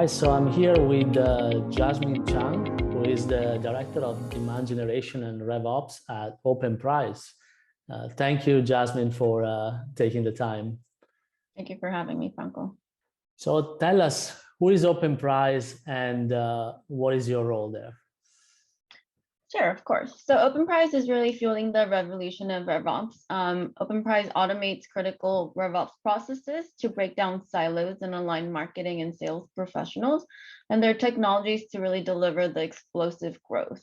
Hi, so I'm here with Jasmine Chang, who is the Director of Demand Generation and RevOps at Openprise. Thank you, Jasmine, for taking the time. Thank you for having me, Franco. So tell us, who is Openprise and what is your role there? Sure, of course. So Openprise is really fueling the revolution of RevOps. Openprise automates critical RevOps processes to break down silos and align marketing and sales professionals and their technologies to really deliver the explosive growth.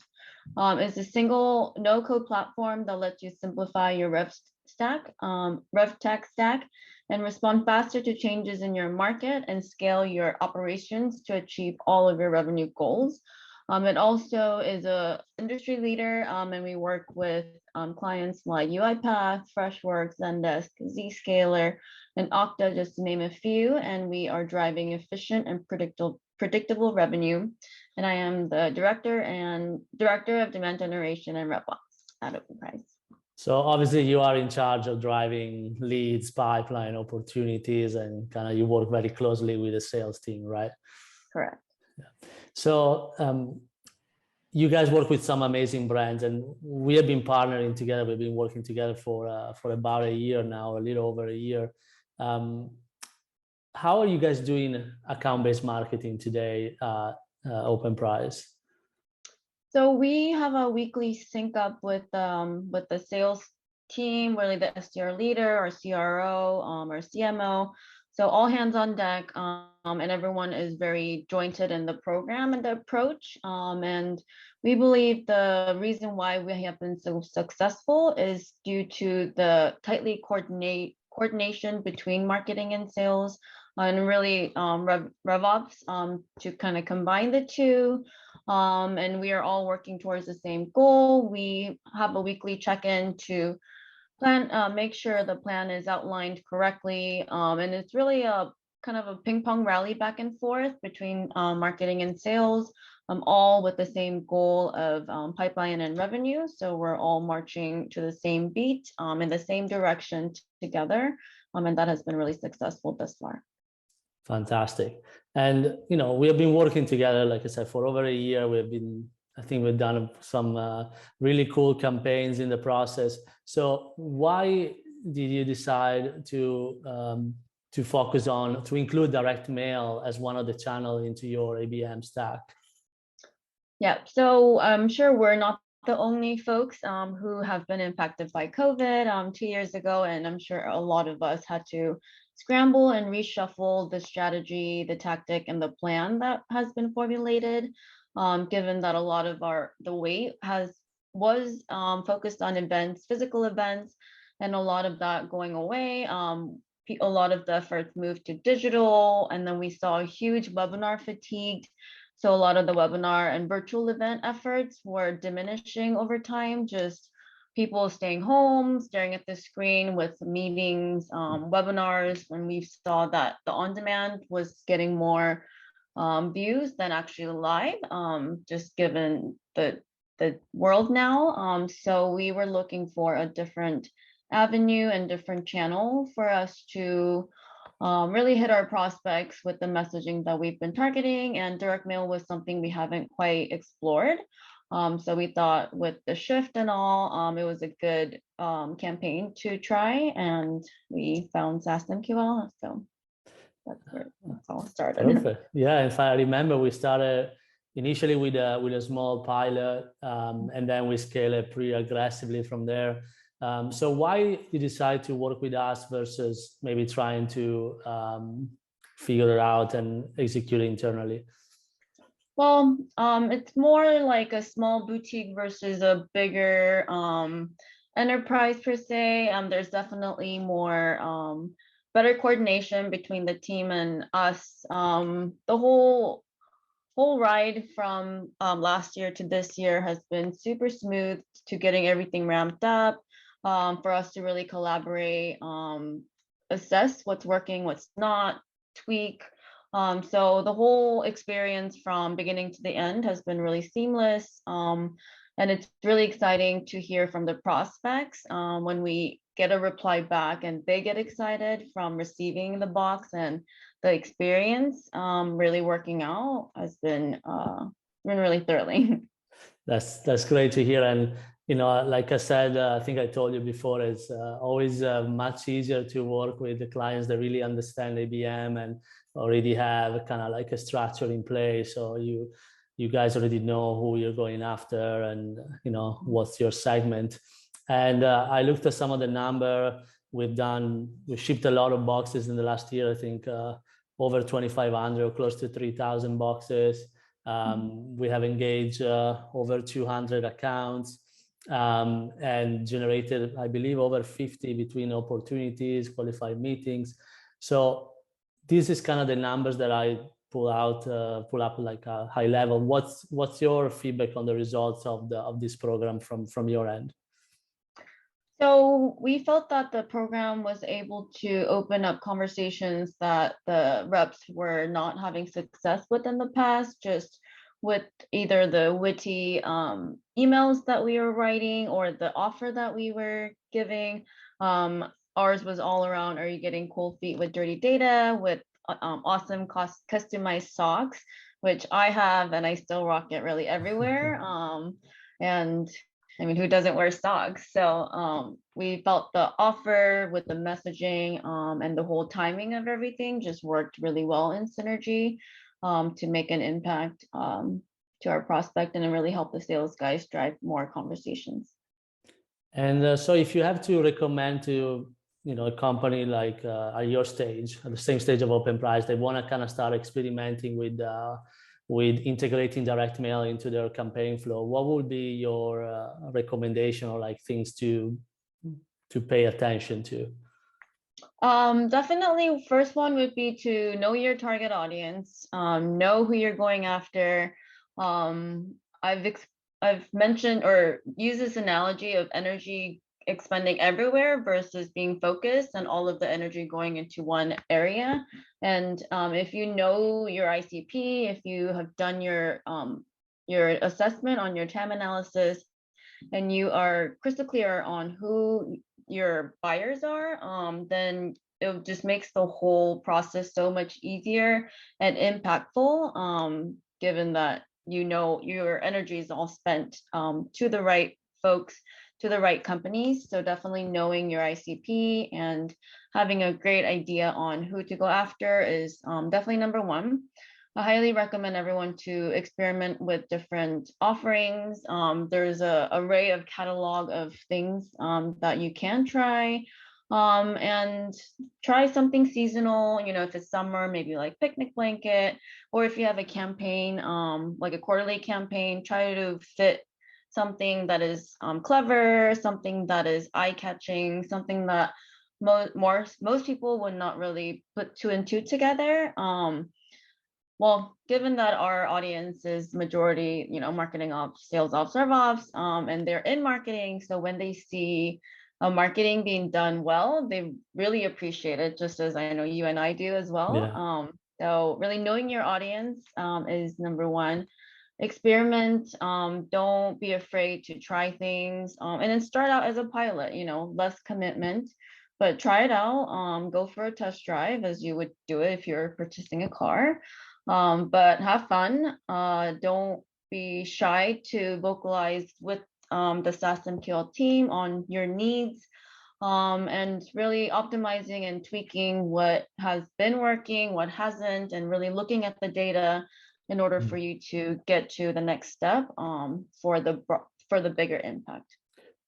It's a single no-code platform that lets you simplify your Rev tech stack, and respond faster to changes in your market and scale your operations to achieve all of your revenue goals. It also is a industry leader, and we work with clients like UiPath, Freshworks, Zendesk, Zscaler, and Okta, just to name a few. And we are driving efficient and predictable revenue. And I am the director of demand generation and RevOps at Openprise. So obviously you are in charge of driving leads, pipeline opportunities, and kind of you work very closely with the sales team, right? Correct. Yeah. So you guys work with some amazing brands, and we have been partnering together. We've been working together for about a year now, a little over a year. How are you guys doing account-based marketing today, Openprise? So we have a weekly sync up with the sales team, really the SDR leader, our CRO, our CMO. So all hands on deck, and everyone is very jointed in the program and the approach. And we believe the reason why we have been so successful is due to the tightly coordination between marketing and sales, and really RevOps to kind of combine the two. And we are all working towards the same goal. We have a weekly check-in to make sure the plan is outlined correctly. And it's really a kind of a ping pong rally back and forth between marketing and sales, all with the same goal of pipeline and revenue. So we're all marching to the same beat in the same direction together. And that has been really successful thus far. Fantastic. And, you know, we have been working together, like I said, for over a year. I think we've done some really cool campaigns in the process. So why did you decide to focus to include direct mail as one of the channels into your ABM stack? Yeah, so I'm sure we're not the only folks who have been impacted by COVID 2 years ago, and I'm sure a lot of us had to scramble and reshuffle the strategy, the tactic, and the plan that has been formulated. Given that a lot of the weight was focused on events, physical events, and a lot of that going away. A lot of the efforts moved to digital, and then we saw a huge webinar fatigue. So a lot of the webinar and virtual event efforts were diminishing over time, just people staying home, staring at the screen with meetings, webinars, and we saw that the on-demand was getting more views than actually live, just given the world now. So we were looking for a different avenue and different channel for us to really hit our prospects with the messaging that we've been targeting, and direct mail was something we haven't quite explored. So we thought with the shift and all, it was a good campaign to try, and we found SaaSMQL. So that's where it's all started. Perfect. Yeah, if I remember, we started initially with a small pilot, and then we scaled it pretty aggressively from there. So why you decide to work with us versus maybe trying to figure it out and execute it internally? Well, it's more like a small boutique versus a bigger enterprise per se. There's definitely more better coordination between the team and us. The whole ride from last year to this year has been super smooth to getting everything ramped up, for us to really collaborate, assess what's working, what's not, tweak. So the whole experience from beginning to the end has been really seamless. And it's really exciting to hear from the prospects when we get a reply back and they get excited from receiving the box and the experience really working out has been really thrilling. That's great to hear. And like I said, I think I told you before, it's always much easier to work with the clients that really understand ABM and already have kind of like a structure in place. So you guys already know who you're going after and what's your segment. And I looked at some of the number we've shipped a lot of boxes in the last year. I think over 2,500, close to 3,000 boxes. We have engaged over 200 accounts and generated, I believe, over 50 between opportunities, qualified meetings. So this is kind of the numbers that I pull up like a high level. What's your feedback on the results of this program from your end? So we felt that the program was able to open up conversations that the reps were not having success with in the past, just with either the witty emails that we were writing or the offer that we were giving. Ours was all around, are you getting cold feet with dirty data, with awesome customized socks, which I have and I still rock it really everywhere. And I mean, who doesn't wear socks? So we felt the offer with the messaging and the whole timing of everything just worked really well in synergy to make an impact to our prospect and it really helped the sales guys drive more conversations. And so if you have to recommend to a company like at your stage, at the same stage of Openprise, they want to kind of start experimenting with integrating direct mail into their campaign flow, what would be your recommendation or like things to pay attention to? Definitely first one would be to know your target audience, know who you're going after. I've mentioned or used this analogy of energy expending everywhere versus being focused and all of the energy going into one area. And if you know your ICP, if you have done your assessment on your TAM analysis, and you are crystal clear on who your buyers are, then it just makes the whole process so much easier and impactful, given that your energy is all spent to the right folks, to the right companies. So definitely knowing your ICP and having a great idea on who to go after is definitely number one. I highly recommend everyone to experiment with different offerings. There's an array of catalog of things that you can try, and try something seasonal. If it's summer, maybe like picnic blanket, or if you have a campaign, like a quarterly campaign, try to fit something that is clever, something that is eye-catching, something that most people would not really put two and two together. Well, given that our audience is majority, marketing ops, sales ops, serve ops, and they're in marketing, so when they see marketing being done well, they really appreciate it, just as I know you and I do as well. Yeah. So really knowing your audience is number one. Experiment, don't be afraid to try things, and then start out as a pilot, less commitment, but try it out. Go for a test drive as you would do it if you're purchasing a car. But have fun. Don't be shy to vocalize with the SaaSMQL team on your needs, and really optimizing and tweaking what has been working, what hasn't, and really looking at the data in order for you to get to the next step for the bigger impact.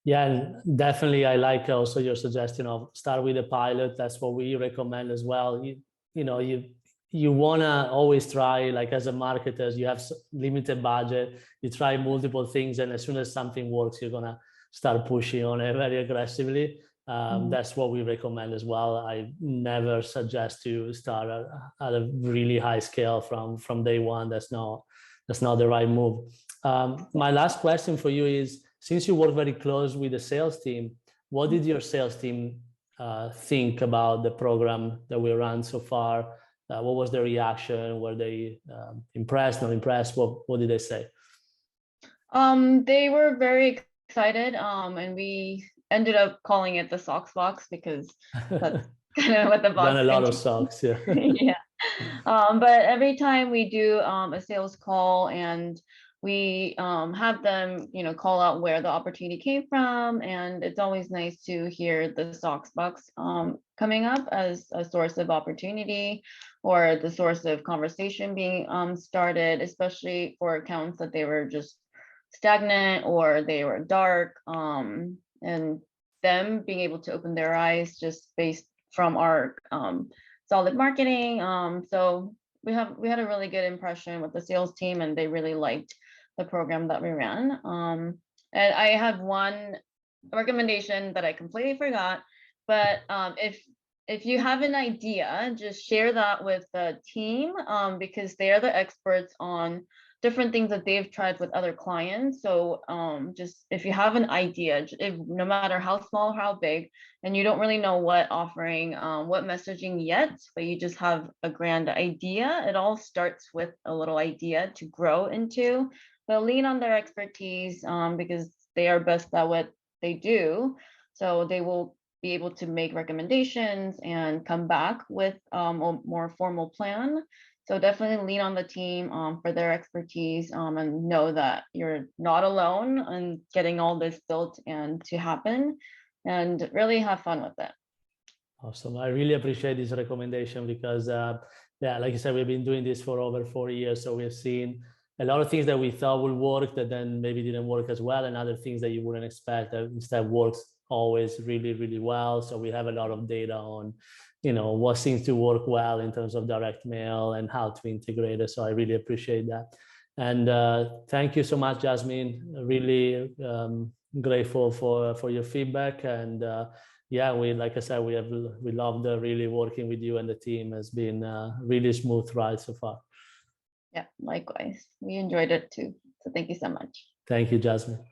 Yeah, and definitely I like also your suggestion of start with a pilot. That's what we recommend as well. You want to always try, like as a marketer, you have limited budget, you try multiple things, and as soon as something works, you're going to start pushing on it very aggressively. That's what we recommend as well. I never suggest to start at a really high scale from day one. That's not the right move. My last question for you is, since you work very close with the sales team, what did your sales team think about the program that we ran so far? What was their reaction? Were they impressed, not impressed? What did they say? They were very excited, and we ended up calling it the socks box because that's kind of what the box. Done a lot of socks, yeah. Yeah. But every time we do a sales call and we have them, call out where the opportunity came from, and it's always nice to hear the Sox box coming up as a source of opportunity or the source of conversation being started, especially for accounts that they were just stagnant or they were dark, and them being able to open their eyes just based from our solid marketing. So we had a really good impression with the sales team, and they really liked the program that we ran. And I have one recommendation that I completely forgot, but if you have an idea, just share that with the team, because they are the experts on different things that they've tried with other clients. So just if you have an idea, no matter how small or how big, and you don't really know what offering, what messaging yet, but you just have a grand idea, it all starts with a little idea to grow into. But lean on their expertise, because they are best at what they do. So they will be able to make recommendations and come back with a more formal plan. So definitely lean on the team for their expertise, and know that you're not alone in getting all this built and to happen, and really have fun with it. Awesome. I really appreciate this recommendation because, yeah, like I said, we've been doing this for over 4 years. So we've seen a lot of things that we thought would work that then maybe didn't work as well, and other things that you wouldn't expect that instead works always really, really well. So we have a lot of data on, what seems to work well in terms of direct mail and how to integrate it. So I really appreciate that. And thank you so much, Jasmine. Really grateful for your feedback. And yeah, like I said, we loved really working with you, and the team has been a really smooth ride so far. Yeah, likewise. We enjoyed it too. So thank you so much. Thank you, Jasmine.